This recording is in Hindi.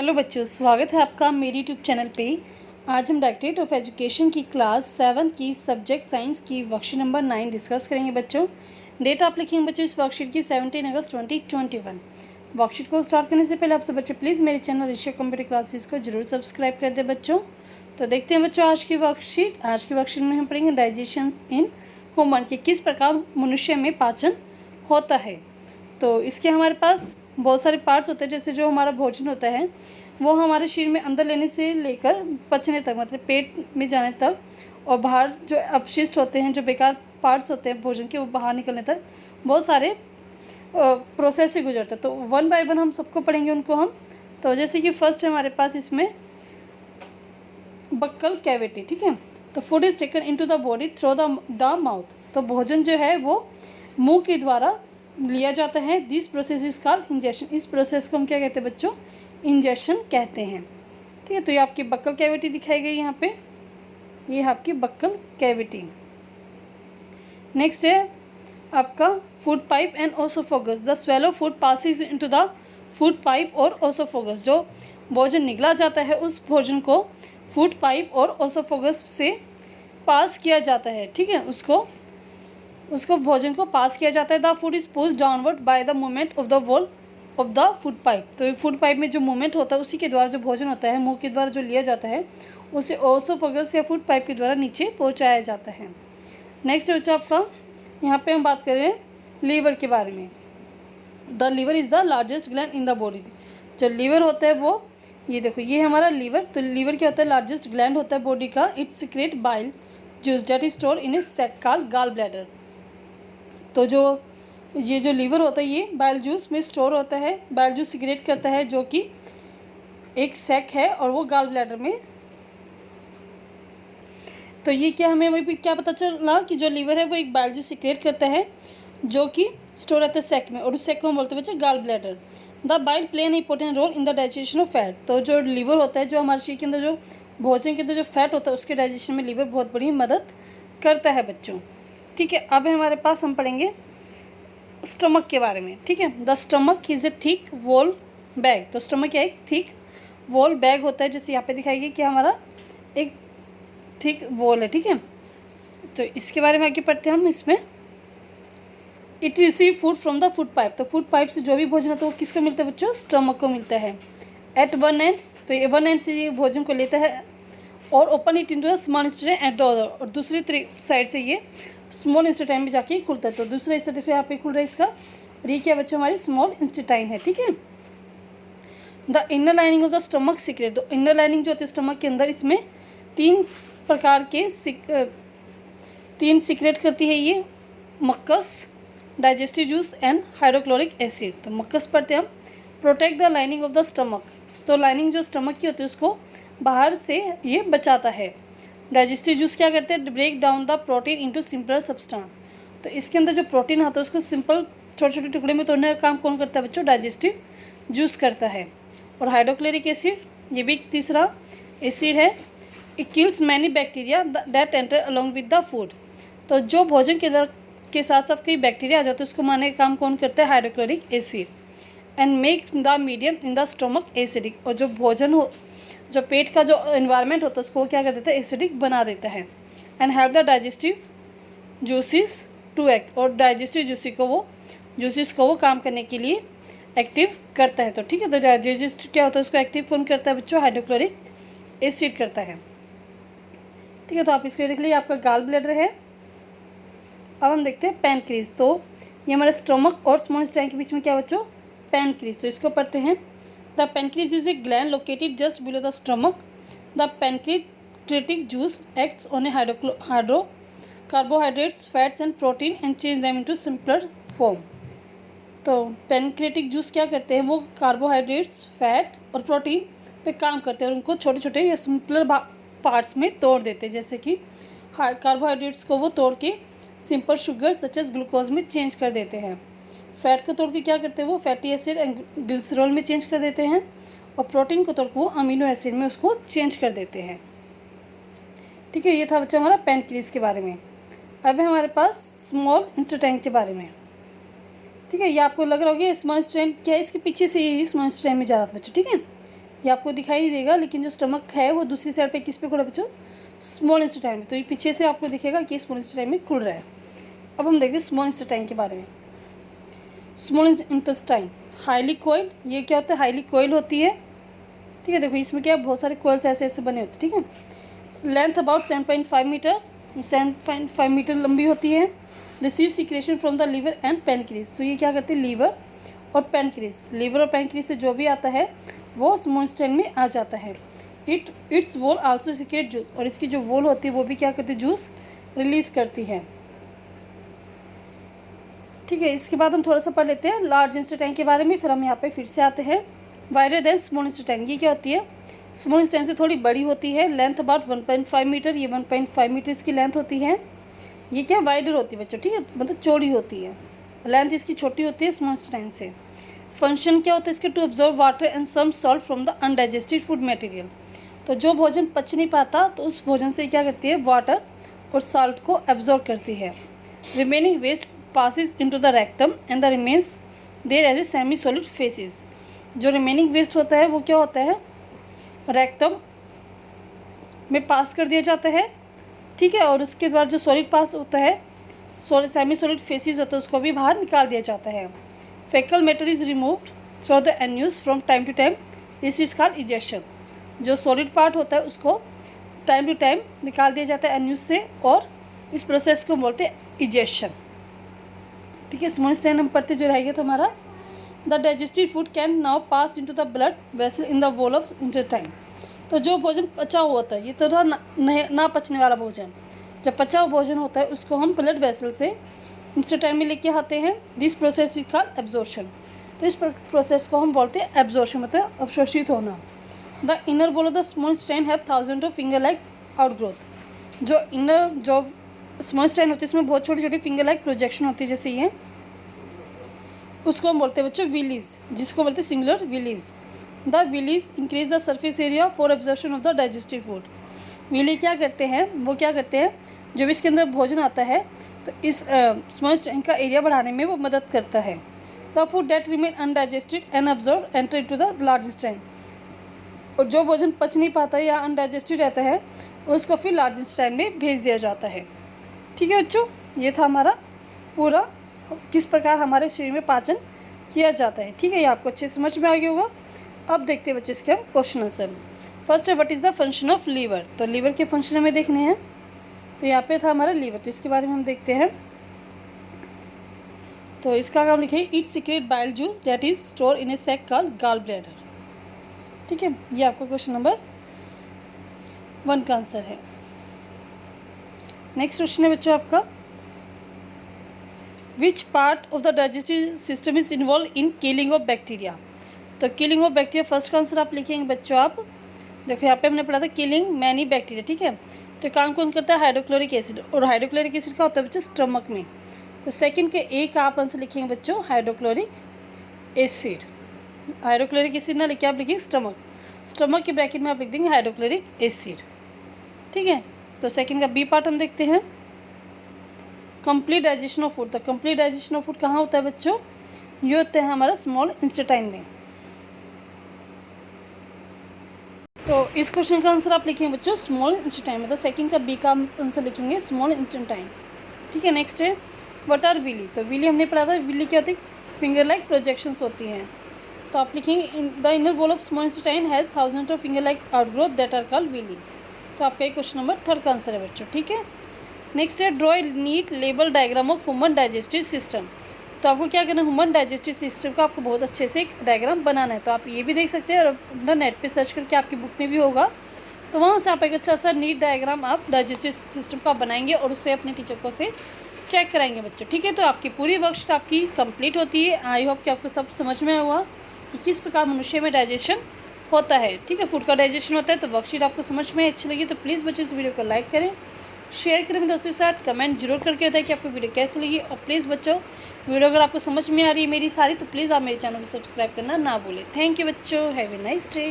हेलो बच्चों, स्वागत है आपका मेरी यूट्यूब चैनल पे। आज हम डायरेक्टरेट ऑफ एजुकेशन की क्लास 7 की सब्जेक्ट साइंस की वर्कशीट नंबर 9 डिस्कस करेंगे बच्चों। डेट आप लिखेंगे बच्चों इस वर्कशीट की 17 अगस्त 2021। वर्कशीट को स्टार्ट करने से पहले आपसे बच्चे प्लीज़ मेरे चैनल ऋषि कंप्यूटर क्लासेस को जरूर सब्सक्राइब कर दे बच्चों। तो देखते हैं बच्चों आज की वर्कशीट में हम पढ़ेंगे डाइजेशन इन ह्यूमन कि किस प्रकार मनुष्य में पाचन होता है। तो इसके हमारे पास बहुत सारे पार्ट्स होते हैं, जैसे जो हमारा भोजन होता है वो हमारे शरीर में अंदर लेने से लेकर पचने तक, मतलब पेट में जाने तक, और बाहर जो अपशिष्ट होते हैं, जो बेकार पार्ट्स होते हैं भोजन के, वो बाहर निकलने तक बहुत सारे प्रोसेस से गुजरता है। तो वन बाय वन हम सबको पढ़ेंगे उनको हम। तो जैसे कि फर्स्ट है हमारे पास इसमें बक्कल कैविटी, ठीक है। तो food is taken into the body through the mouth. तो भोजन जो है वो मुंह के द्वारा लिया जाता है। This process is called injection. इस प्रोसेस को हम क्या कहते हैं बच्चों? इंजेक्शन कहते हैं, ठीक है। तो ये आपकी बक्कल कैविटी दिखाई गई यहाँ पे, ये है आपकी बक्कल कैविटी। नेक्स्ट है आपका food pipe and oesophagus. The swallow food passes into the food pipe और ओसोफोगस। जो भोजन निगला जाता है उस भोजन को फूड पाइप और ओसोफोगस से पास किया जाता है, ठीक है। उसको भोजन को पास किया जाता है। The food is pushed downward by the movement of the wall of the food pipe. तो फूड पाइप में जो मूवमेंट होता है उसी के द्वारा जो भोजन होता है मुंह के द्वारा जो लिया जाता है उसे ओसोफेगस या फूड पाइप के द्वारा नीचे पहुंचाया जाता है। नेक्स्ट है बच्चों आपका, यहाँ पे हम बात करें लीवर के बारे में। The liver is the largest gland in the body. जो लीवर होता है वो, ये देखो ये हमारा लीवर। तो लीवर क्या होता है? लार्जेस्ट ग्लैंड होता है बॉडी का। It secrete bile juice that is store in a sac called gall bladder. तो ये जो लीवर होता है ये बाइल जूस में स्टोर होता है, बाइल जूस सिक्रेट करता है, जो कि एक सैक है और वो गॉल ब्लैडर में। तो ये क्या हमें अभी क्या पता चला कि जो लीवर है वो एक बाइल जूस सिक्रेट करता है जो कि स्टोर रहता है सैक में, और उस सैक को हम बोलते हैं बच्चे gall bladder. The bile play an important role in the digestion of fat. तो जो लीवर होता है, जो हमारे शरीर के अंदर जो भोजन के अंदर जो फैट होता है उसके डाइजेशन में लीवर बहुत बड़ी मदद करता है बच्चों, ठीक है। अब हमारे पास हम पढ़ेंगे स्टमक के बारे में, ठीक है। The stomach is a thick wall bag. तो स्टमक क्या है? एक थिक वॉल बैग होता है, जैसे यहाँ पे दिखाएगी कि हमारा एक थिक वॉल है, ठीक है। तो इसके बारे में आगे पढ़ते हैं हम। इसमें it receive food from the food pipe. तो फूड पाइप से जो भी भोजन होता है वो किसको मिलता है बच्चों? स्टमक को मिलता है। एट वन एंड, तो ये वन एंड से ये भोजन को लेता है और open it into the small intestine at the other, और दूसरी साइड से ये स्मॉल इंटेस्टाइन में जाके खुलता है। तो दूसरा हिस्सा देखो यहाँ पे खुल रहा है इसका, और ये क्या बच्चों? हमारी स्मॉल इंटेस्टाइन है, ठीक है। The inner lining of the stomach secret. तो इनर लाइनिंग जो होती है स्टमक के अंदर, इसमें तीन प्रकार के तीन सीक्रेट करती है ये, mucus, digestive juice and hydrochloric acid. तो मक्कस पढ़ते हम। Protect the lining of the stomach. तो लाइनिंग जो स्टमक की होती है उसको बाहर से ये बचाता है। डाइजेस्टिव जूस क्या करते हैं? Break down the protein into simpler substance. तो इसके अंदर जो प्रोटीन आता है उसको सिंपल छोटे छोटे टुकड़े में तोड़ने का काम कौन करता है बच्चों? डाइजेस्टिव जूस करता है। और हाइड्रोक्लोरिक एसिड, ये भी तीसरा एसिड है। It kills many bacteria that enter along with the food. तो जो भोजन के साथ साथ कोई बैक्टीरिया आ जाते हैं उसको मारने का काम कौन करता है? Hydrochloric acid. And make the medium in the stomach acidic. और जो भोजन हो, जो पेट का जो एनवायरनमेंट होता है उसको क्या कर देता है? एसिडिक बना देता है। And have the digestive juices to act. और डाइजेस्टिव जूसिस को वो काम करने के लिए एक्टिव करता है। तो ठीक है, तो डाइजेस्टिव क्या होता है उसको एक्टिव कौन करता है बच्चों? हाइड्रोक्लोरिक एसिड करता है, ठीक है। तो आप इसको देख लीजिए, आपका गॉल ब्लैडर है। अब हम देखते हैं पैनक्रीज। तो ये हमारे स्टोमक और स्मॉल इंटेस्टाइन के बीच में क्या बच्चों? पैनक्रीज। तो इसको पढ़ते हैं। The pancreas is a gland located just below the stomach. The pancreatic juice acts on a hydro carbohydrates, fats and protein and change them into simpler form. तो पैनक्रियाटिक जूस क्या करते हैं? वो कार्बोहाइड्रेट्स, फैट और प्रोटीन पे काम करते हैं और उनको छोटे छोटे या सिंपलर पार्ट्स में तोड़ देते हैं। जैसे कि कार्बोहाइड्रेट्स को वो तोड़ के simple sugar such as glucose में चेंज कर देते हैं। फैट को तोड़ के क्या करते हैं? वो फैटी एसिड एंड ग्लिसरॉल में चेंज कर देते हैं। और प्रोटीन को तोड़ के वो अमीनो एसिड में उसको चेंज कर देते हैं, ठीक है। ये था बच्चा हमारा पैनक्रीज के बारे में। अब है हमारे पास स्मॉल इंटेस्टाइन के बारे में, ठीक है। ये आपको लग रहा होगा स्मॉल इंटेस्टाइन क्या है, इसके पीछे से ही स्मॉल इंटेस्टाइन में जा रहा था बच्चा, ठीक है। ये आपको दिखाई नहीं देगा, लेकिन जो स्टमक है वो दूसरी साइड पे किस पे खुला बच्चों, स्मॉल इंटेस्टाइन में। तो ये पीछे से आपको दिखेगा कि स्मॉल इंटेस्टाइन में खुल रहा है। अब हम देखते हैं स्मॉल इंटेस्टाइन के बारे में। स्मॉल इंटेस्टाइन हाईली कोइल, ये क्या होता है, हाईली कोइल होती है। ठीक है, देखो इसमें क्या बहुत सारे कोइल्स ऐसे ऐसे बने होते हैं। ठीक है, लेंथ अबाउट 7.5 मीटर, 7.5 मीटर लंबी होती है। Receive secretion from the liver and pancreas, तो ये क्या करते हैं, लीवर और पैनक्रियाज, लीवर और पैनक्रियाज से जो भी आता है वो स्मॉल इंटेस्टाइन में आ जाता है। Its wall also secrete juice, और इसकी जो वॉल होती है वो भी क्या करती है, जूस रिलीज करती है। ठीक है, इसके बाद हम थोड़ा सा पढ़ लेते हैं लार्ज इंटेस्टाइन के बारे में, फिर हम यहाँ पे फिर से आते हैं। वाइडर देन स्मॉल इंटेस्टाइन, ये क्या होती है, स्मॉल इंटेस्टाइन से थोड़ी बड़ी होती है। लेंथ अबाउट 1.5 मीटर, ये 1.5 मीटर इसकी लेंथ होती है। ये क्या वाइडर होती है बच्चों, ठीक है, मतलब चौड़ी होती है। लेंथ इसकी छोटी होती है स्मॉल इंटेस्टाइन से। फंक्शन क्या होता है इसके, to absorb water and some salt from the undigested food material. तो जो भोजन पच नहीं पाता तो उस भोजन से क्या करती है, वाटर और सॉल्ट को एब्जॉर्ब करती है। Remaining waste passes into the rectum and the remains there as a semi solid feces। जो रिमेनिंग वेस्ट होता है वो क्या होता है, रेक्टम में पास कर दिया जाता है। ठीक है, और उसके द्वारा जो सॉलिड पास होता है, सेमी सॉलिड फेसिस होता है, उसको भी बाहर निकाल दिया जाता है। Faecal matter is removed through the anus from time to time, this is called egestion. जो सॉलिड पार्ट होता है उसको टाइम टू टाइम निकाल दिया जाता है एन्यूज से, और इस प्रोसेस को बोलते हैं इजेक्शन। ठीक है, स्मॉल इंटेस्टाइन हम पढ़ते जो रहेगा तो हमारा the digestive food can now pass into the blood vessel in the wall of intestine. तो जो भोजन पचा हुआ होता है, ये तो ना पचने वाला भोजन, जब पचा हुआ भोजन होता है उसको हम ब्लड वेसल से इंटेस्टाइन में लेके आते हैं। This process is called absorption. तो इस प्रोसेस को हम बोलते हैं एब्जॉर्प्शन, मतलब अवशोषित होना। The inner wall of the small intestine have thousand of finger like outgrowth. जो इनर जो स्मॉल इंटेस्टाइन होती है इसमें बहुत छोटी छोटी फिंगर लाइक प्रोजेक्शन होती है, जैसे ये, उसको हम बोलते हैं बच्चों विलीज, जिसको बोलते हैं singular villi. The villi increase the surface area for absorption of the digestive food. Villi क्या करते हैं, वो क्या करते हैं, जब इसके अंदर भोजन आता है तो इस स्मॉल इंटेस्टाइन का एरिया बढ़ाने में वो मदद करता है। The food that remain undigested and absorb enter into the large intestine, और जो भोजन पच नहीं पाता या अनडाइजेस्टेड रहता है उसको फिर लार्ज इंटेस्टाइन में भेज दिया जाता है। ठीक है बच्चों, ये था हमारा पूरा किस प्रकार हमारे शरीर में पाचन किया जाता है। ठीक है, ये आपको अच्छे समझ में आ गया होगा। अब देखते हैं बच्चों इसके हम क्वेश्चन आंसर। फर्स्ट है what is the function of liver. तो लीवर के फंक्शन हमें देखने हैं। तो यहाँ पे था हमारा लीवर, तो इसके बारे में हम देखते हैं। तो इसका काम लिखिए, it secrete bile juice that is store in a sac called gall bladder. ठीक है, ये आपका क्वेश्चन नंबर 1 का आंसर है। नेक्स्ट क्वेश्चन है बच्चों आपका, which part of the digestive system is involve in killing of bacteria. तो किलिंग ऑफ बैक्टीरिया फर्स्ट का आंसर आप लिखेंगे बच्चों। आप देखो यहाँ पे हमने पढ़ा था किलिंग मैनी बैक्टीरिया। ठीक है, तो काम कौन करता है, हाइड्रोक्लोरिक एसिड, और हाइड्रोक्लोरिक एसिड का होता है बच्चों स्टमक में। तो सेकंड के ए का आप आंसर लिखेंगे बच्चों हाइड्रोक्लोरिक एसिड। हाइड्रोक्लोरिक एसिड ना लिखे आप लिखिए स्टमक, स्टमक के ब्रैकेट में आप लिख देंगे हाइड्रोक्लोरिक एसिड। ठीक है, तो सेकंड का बी पार्ट हम देखते हैं, कंप्लीट डाइजेशन ऑफ फूड। तो कंप्लीट डाइजेशन ऑफ फूड कहाँ होता है बच्चों, ये होता है हमारा स्मॉल इंटेस्टाइन में। तो इस क्वेश्चन का आंसर आप लिखेंगे बच्चों स्मॉल इंटेस्टाइन, मतलब सेकंड का बी का आंसर लिखेंगे स्मॉल इंटेस्टाइन। ठीक है, नेक्स्ट है व्हाट आर विली। तो विली हमने पढ़ा था, विली क्या होती है, फिंगर लाइक प्रोजेक्शंस होती हैं। तो आप लिखेंगे the inner wall of small intestine has thousand of finger like outgrowth that are called villi. तो आपका ये क्वेश्चन नंबर 3 का आंसर है बच्चों। ठीक है, नेक्स्ट है draw NEET label diagram of human digestive system. तो आपको क्या करना है, ह्यूमन डाइजेस्टिव सिस्टम का आपको बहुत अच्छे से एक डायग्राम बनाना है। तो आप ये भी देख सकते हैं, और अपना नेट पे सर्च करके आपकी बुक में भी होगा, तो वहाँ से आप एक अच्छा सा नीट डायग्राम आप डाइजेस्टिव सिस्टम का बनाएंगे और उससे अपने टीचर को से चेक कराएंगे बच्चों। ठीक है, तो आपकी पूरी वर्कशीट आपकी कंप्लीट होती है। आई होप कि आपको सब समझ में हुआ कि किस प्रकार मनुष्य में डाइजेशन होता है। ठीक है, फूड का डाइजेशन होता है। तो वर्कशीट आपको समझ में अच्छी लगी तो प्लीज़ बच्चों इस वीडियो को लाइक करें, शेयर करें अपने दोस्तों के साथ, कमेंट जरूर करके बताएं कि आपको वीडियो कैसी लगी। और प्लीज़ बच्चों वीडियो अगर आपको समझ में आ रही है मेरी सारी, तो प्लीज़ आप मेरे चैनल को सब्सक्राइब करना ना भूलें। थैंक यू बच्चों, हैव ए नाइस डे।